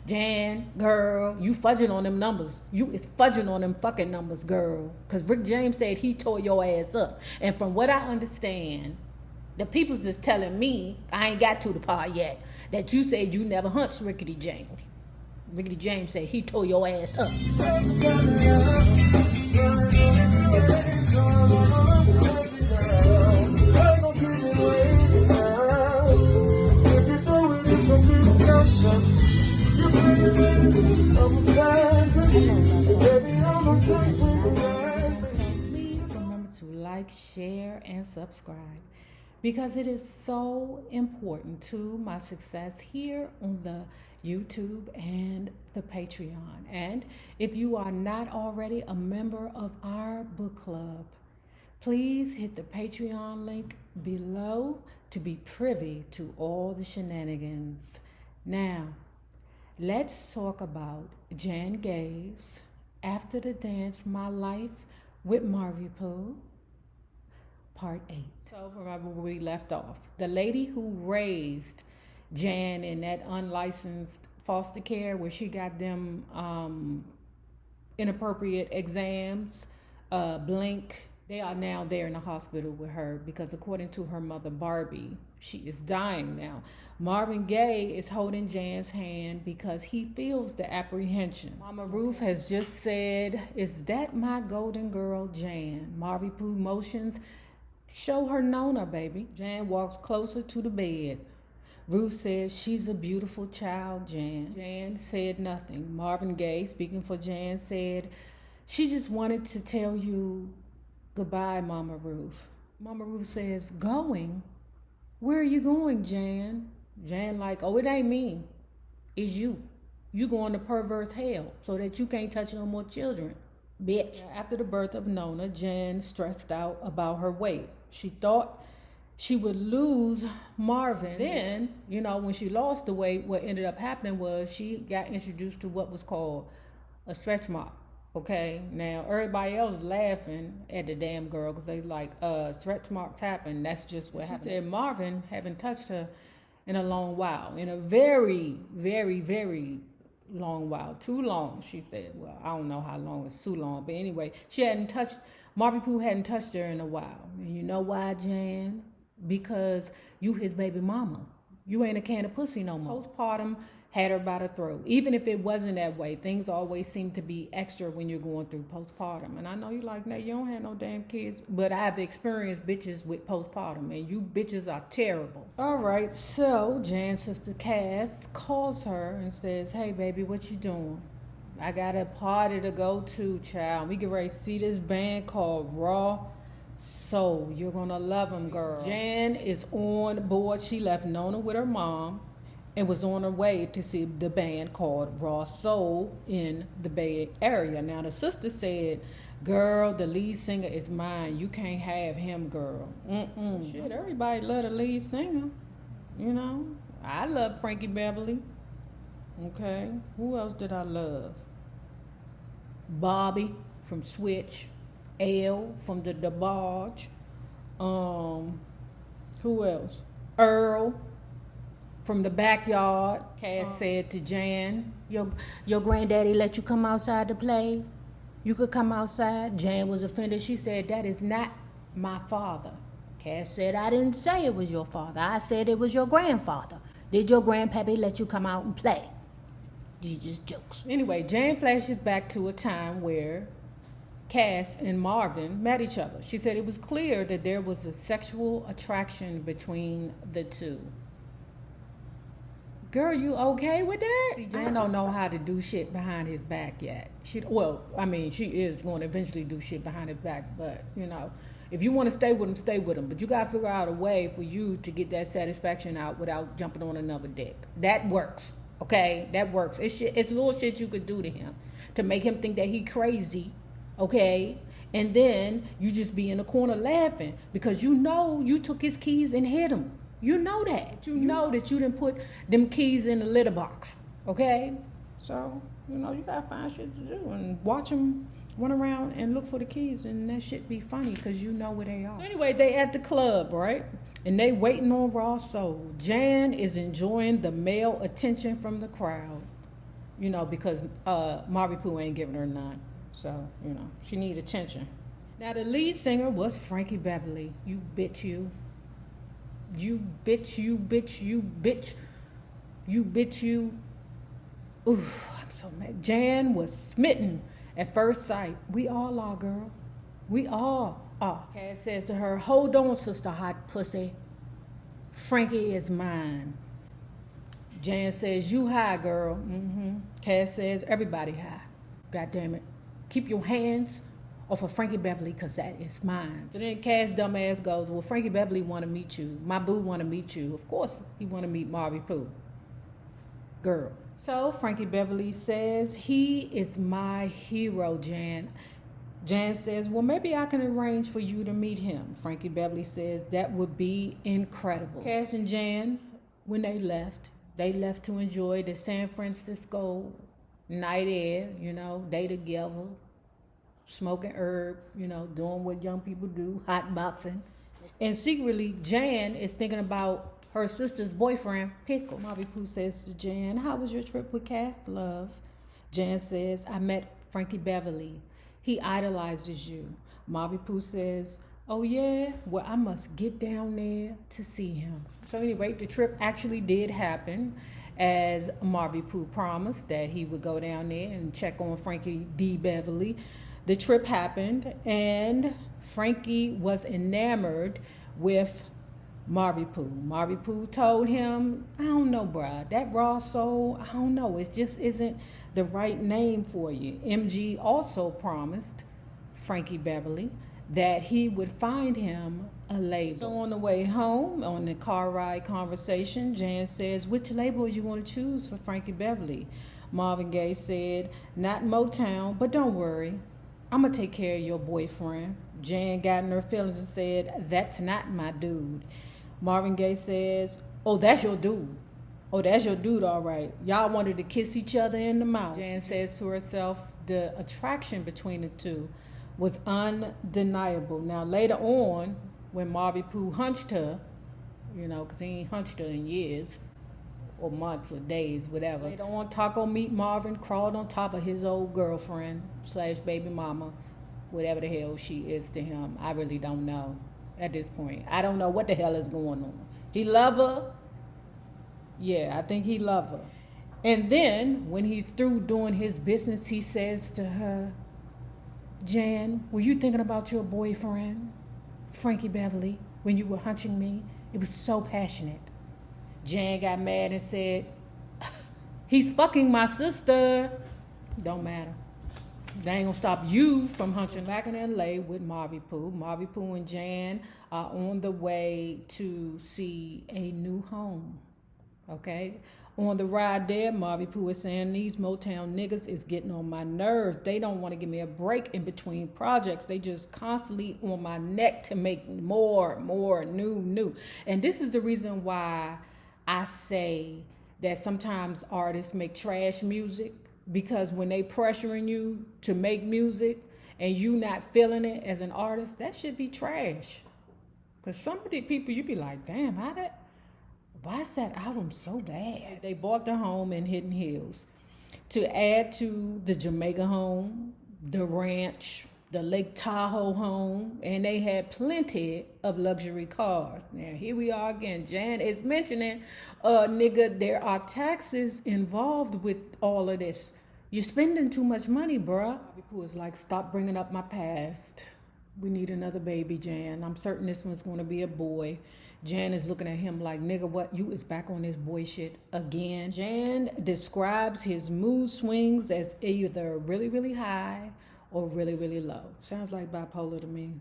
Jan, girl, you fudging on them numbers. You is fudging on them fucking numbers, girl. Because Rick James said he tore your ass up. And from what I understand, the people's just telling me, I ain't got to the part yet, that you said you never hunched Rickety James. Rickety James said he tore your ass up. So please remember to like, share, and subscribe, because it is so important to my success here on the YouTube and the Patreon. And if you are not already a member of our book club, please hit the Patreon link below to be privy to all the shenanigans. Now, let's talk about Jan Gaye's After the Dance, My Life with Marital, Part 8. So remember where we left off. The lady who raised Jan in that unlicensed foster care where she got them inappropriate exams, blink. They are now there in the hospital with her because according to her mother, Barbie, she is dying now. Marvin Gaye is holding Jan's hand because he feels the apprehension. Mama Ruth has just said, "Is that my golden girl, Jan?" Marvin Pooh motions, "Show her Nona, baby." Jan walks closer to the bed. Ruth says, "She's a beautiful child, Jan." Jan said nothing. Marvin Gaye, speaking for Jan, said, "She just wanted to tell you goodbye, Mama Ruth." Mama Ruth says, "Going? Where are you going, Jan?" Jan like, "Oh, it ain't me. It's you. You going to perverse hell so that you can't touch no more children, bitch." After the birth of Nona, Jan stressed out about her weight. She thought she would lose Marvin. Then, when she lost the weight, what ended up happening was she got introduced to what was called a stretch mark. Okay, now everybody else laughing at the damn girl because they like, stretch marks happen. That's just what happened. She said Marvin haven't touched her in a long while, in a very, very, very long while. Too long, she said. Well, I don't know how long it's too long, but anyway, Marvin Pooh hadn't touched her in a while. And you know why, Jan? Because you his baby mama. You ain't a can of pussy no more. Postpartum had her by the throat. Even if it wasn't that way, things always seem to be extra when you're going through postpartum. And I know you like, "Nah, you don't have no damn kids." But I've experienced bitches with postpartum, and you bitches are terrible. All right, so Jan's sister Cass calls her and says, "Hey, baby, what you doing?" "I got a party to go to, child. We get ready to see this band called Raw Soul. You're going to love them, girl." Jan is on board. She left Nona with her mom and was on her way to see the band called Raw Soul in the Bay Area. Now, the sister said, "Girl, the lead singer is mine. You can't have him, girl." Shit, everybody love the lead singer. I love Frankie Beverly. Okay, who else did I love? Bobby from Switch. L from the DeBarge. Who else? Earl from the Backyard. Cass said to Jan, your granddaddy let you come outside to play? You could come outside." Jan was offended. She said, "That is not my father." Cass said, "I didn't say it was your father. I said it was your grandfather. Did your grandpappy let you come out and play?" These just jokes. Anyway, Jan flashes back to a time where Cass and Marvin met each other. She said it was clear that there was a sexual attraction between the two. Girl, you okay with that? See, Jan don't know how to do shit behind his back yet. She is going to eventually do shit behind his back. But, if you want to stay with him, stay with him. But you got to figure out a way for you to get that satisfaction out without jumping on another dick. That works, okay? That works. It's little shit you could do to him to make him think that he crazy. Okay, and then you just be in the corner laughing because you took his keys and hid them. You know that. You know that you didn't put them keys in the litter box. Okay, so you gotta find shit to do and watch him run around and look for the keys, and that shit be funny because you know where they are. So anyway, they at the club, right? And they waiting on Raw Soul. Jan is enjoying the male attention from the crowd. because Marvin Pooh ain't giving her none. So, she need attention. Now, the lead singer was Frankie Beverly. You bitch, you. You bitch, you bitch, you bitch. You bitch, you. Ooh, I'm so mad. Jan was smitten at first sight. We all are, girl. We all are. Cass says to her, hold on, sister hot pussy. Frankie is mine. Jan says, you high, girl. Cass says, everybody high. God damn it. Keep your hands off of Frankie Beverly, because that is mine. So then Cass dumbass goes, well, Frankie Beverly want to meet you. My boo want to meet you. Of course he want to meet Marvin Pooh. Girl. So Frankie Beverly says, he is my hero, Jan. Jan says, well, maybe I can arrange for you to meet him. Frankie Beverly says, that would be incredible. Cass and Jan, when they left to enjoy the San Francisco night air, they together, smoking herb, doing what young people do, hot boxing. And secretly, Jan is thinking about her sister's boyfriend, Pickle. Marvin Pooh says to Jan, how was your trip with Cass, love? Jan says, I met Frankie Beverly. He idolizes you. Marvin Pooh says, oh yeah? Well, I must get down there to see him. So anyway, the trip actually did happen, as Marvin Pooh promised that he would go down there and check on Frankie D. Beverly. The trip happened, and Frankie was enamored with Marvin Pooh. Marvin Pooh told him, I don't know, bruh, that raw soul, I don't know, it just isn't the right name for you. MG also promised Frankie Beverly that he would find him a label. So on the way home, on the car ride conversation, Jan says, which label you want to choose for Frankie Beverly? Marvin Gaye said, not Motown, but don't worry, I'm going to take care of your boyfriend. Jan got in her feelings and said, that's not my dude. Marvin Gaye says, oh, that's your dude. Oh, that's your dude, all right. Y'all wanted to kiss each other in the mouth. Jan says to herself, the attraction between the two was undeniable. Now, later on, when Marvin Pooh hunched her, because he ain't hunched her in years, or months, or days, whatever. Later on, Taco Meat Marvin crawled on top of his old girlfriend / baby mama, whatever the hell she is to him. I really don't know at this point. I don't know what the hell is going on. He love her? Yeah, I think he love her. And then, when he's through doing his business, he says to her, Jan, were you thinking about your boyfriend, Frankie Beverly, when you were hunching me? It was so passionate. Jan got mad and said, he's fucking my sister. Don't matter. They ain't gonna stop you from hunching. Back in LA with Marvin Pooh. Marvin Pooh and Jan are on the way to see a new home. Okay? On the ride there, Marvin Pooh is saying, these Motown niggas is getting on my nerves. They don't want to give me a break in between projects. They just constantly on my neck to make more, new. And this is the reason why I say that sometimes artists make trash music, because when they pressuring you to make music and you not feeling it as an artist, that should be trash. Because some of the people, you be like, damn, why is that album so bad? They bought the home in Hidden Hills to add to the Jamaica home, the ranch, the Lake Tahoe home, and they had plenty of luxury cars. Now, here we are again. Jan is mentioning, nigga, there are taxes involved with all of this. You're spending too much money, bruh. People was like, stop bringing up my past. We need another baby, Jan. I'm certain this one's going to be a boy. Jan is looking at him like, nigga, what? You is back on this boy shit again. Jan describes his mood swings as either really, really high or really, really low. Sounds like bipolar to me.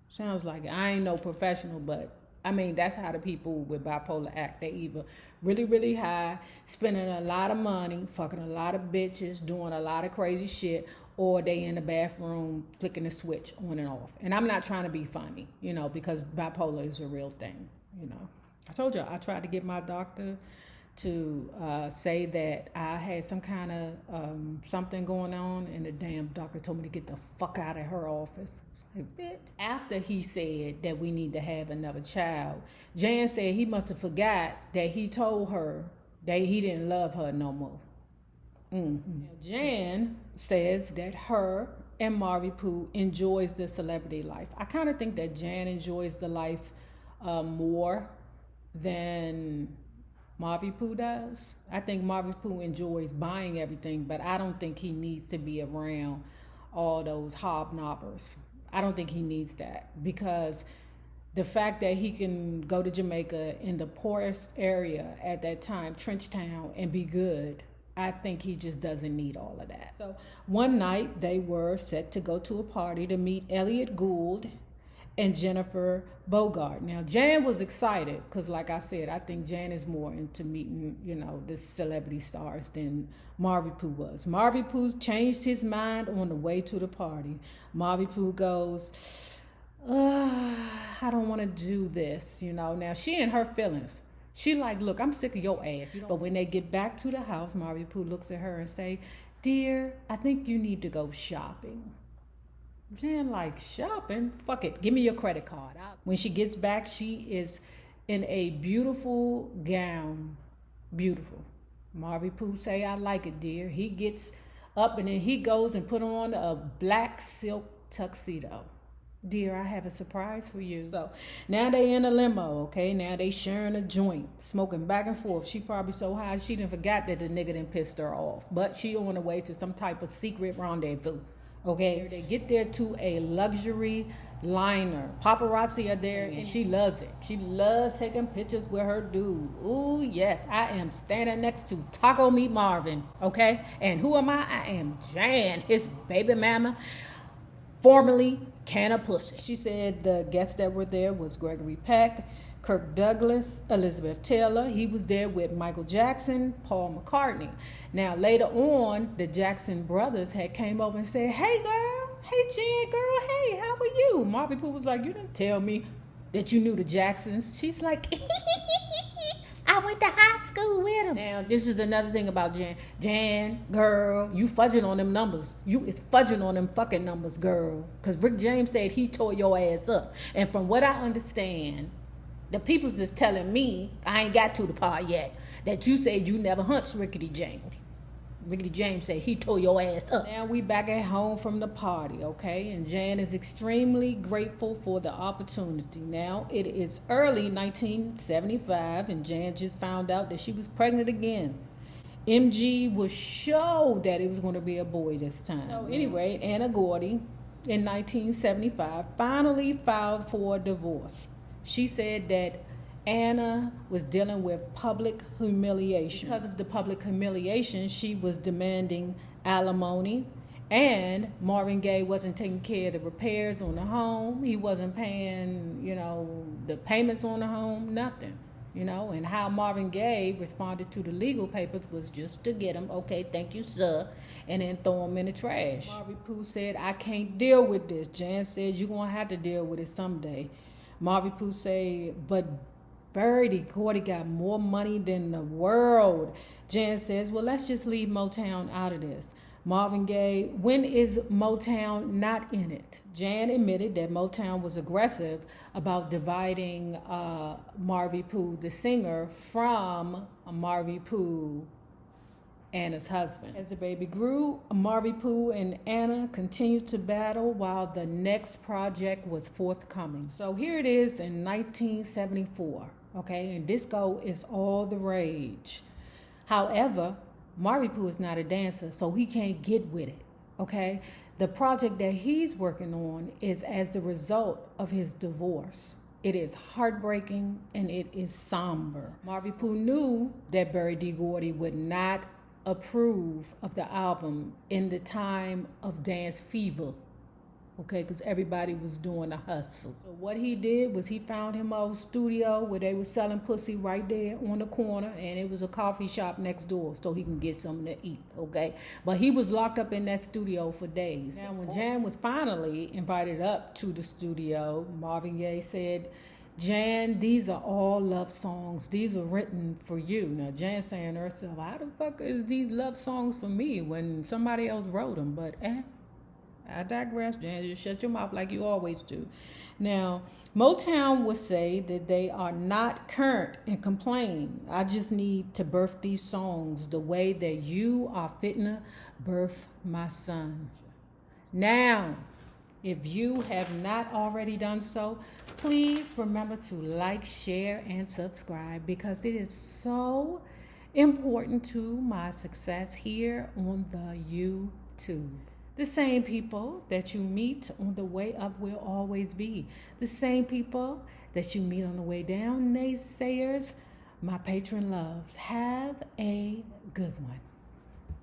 Sounds like it. I ain't no professional, but I mean, that's how the people with bipolar act. They either really, really high, spending a lot of money, fucking a lot of bitches, doing a lot of crazy shit, or they in the bathroom flicking the switch on and off. And I'm not trying to be funny, because bipolar is a real thing, I told you, I tried to get my doctor to say that I had some kind of something going on, and the damn doctor told me to get the fuck out of her office. I was like, bitch. After he said that we need to have another child, Jan said he must have forgot that he told her that he didn't love her no more. Jan says that her and Marvin Pooh enjoys the celebrity life. I kind of think that Jan enjoys the life more than Marvin Pooh does. I think Marvin Pooh enjoys buying everything, but I don't think he needs to be around all those hobnobbers. I don't think he needs that, because the fact that he can go to Jamaica in the poorest area at that time, Trenchtown, and be good, I think he just doesn't need all of that. So one night they were set to go to a party to meet Elliot Gould and Jennifer Bogart. Now, Jan was excited because, like I said, I think Jan is more into meeting, the celebrity stars than Marvin Pooh was. Marvin Pooh changed his mind on the way to the party. Marvin Pooh goes, I don't want to do this, Now, she in her feelings. She like, look, I'm sick of your ass. But when they get back to the house, Marvin Pooh looks at her and say, dear, I think you need to go shopping. Jan like, shopping? Fuck it. Give me your credit card. When she gets back, she is in a beautiful gown. Beautiful. Marvin Pooh say, I like it, dear. He gets up and then he goes and put on a black silk tuxedo. Dear, I have a surprise for you. So now they in a limo, okay? Now they sharing a joint, smoking back and forth. She probably so high she didn't forgot that the nigga done pissed her off. But she on the way to some type of secret rendezvous, okay? They get there to a luxury liner. Paparazzi are there and she loves it. She loves taking pictures with her dude. Ooh, yes, I am standing next to Taco Meat Marvin, okay? And who am I? I am Jan, his baby mama, formerly Can of Pussy. She said the guests that were there was Gregory Peck, Kirk Douglas, Elizabeth Taylor. He was there with Michael Jackson, Paul McCartney. Now, later on, the Jackson brothers had came over and said, hey, girl, hey, Jan, girl, hey, how are you? Marvin Pooh was like, you didn't tell me that you knew the Jacksons. She's like, I went to high school with him. Now, this is another thing about Jan. Jan, girl, you fudging on them numbers. You is fudging on them fucking numbers, girl. Because Rick James said he tore your ass up. And from what I understand, the people's just telling me, I ain't got to the part yet, that you said you never hunched Rickety James. Rickety James said he tore your ass up. Now we back at home from the party, okay? And Jan is extremely grateful for the opportunity. Now it is early 1975 and Jan just found out that she was pregnant again. MG was sure that it was going to be a boy this time. So anyway, Anna Gordy in 1975 finally filed for divorce. She said that Anna was dealing with public humiliation. Because of the public humiliation, she was demanding alimony, and Marvin Gaye wasn't taking care of the repairs on the home. He wasn't paying, the payments on the home, nothing, and how Marvin Gaye responded to the legal papers was just to get him, okay, thank you, sir, and then throw him in the trash. Marvin Pooh said, I can't deal with this. Jan said, you're going to have to deal with it someday. Marvin Pooh said, but Bertie Gordy got more money than the world. Jan says, well, let's just leave Motown out of this. Marvin Gaye, when is Motown not in it? Jan admitted that Motown was aggressive about dividing Marvin Pooh, the singer, from Marvin Pooh, Anna's husband. As the baby grew, Marvin Pooh and Anna continued to battle while the next project was forthcoming. So here it is in 1974, okay, and disco is all the rage. However, Marvin Pooh is not a dancer, so he can't get with it, okay? The project that he's working on is as the result of his divorce. It is heartbreaking and it is somber. Marvin Pooh knew that Berry D. Gordy would not approve of the album in the time of dance fever, okay, because everybody was doing a hustle. So what he did was he found him a studio where they were selling pussy right there on the corner, and it was a coffee shop next door so he can get something to eat, okay? But he was locked up in that studio for days. Now when Jan was finally invited up to the studio, Marvin Gaye said, Jan, these are all love songs. These are written for you. Now, Jan saying to herself, how the fuck is these love songs for me when somebody else wrote them? But, I digress, Jan. Just shut your mouth like you always do. Now, Motown would say that they are not current and complain. I just need to birth these songs the way that you are fitting to birth my son. Now, if you have not already done so, please remember to like, share, and subscribe because it is so important to my success here on the YouTube. The same people that you meet on the way up will always be the same people that you meet on the way down. Naysayers, my patron loves. Have a good one.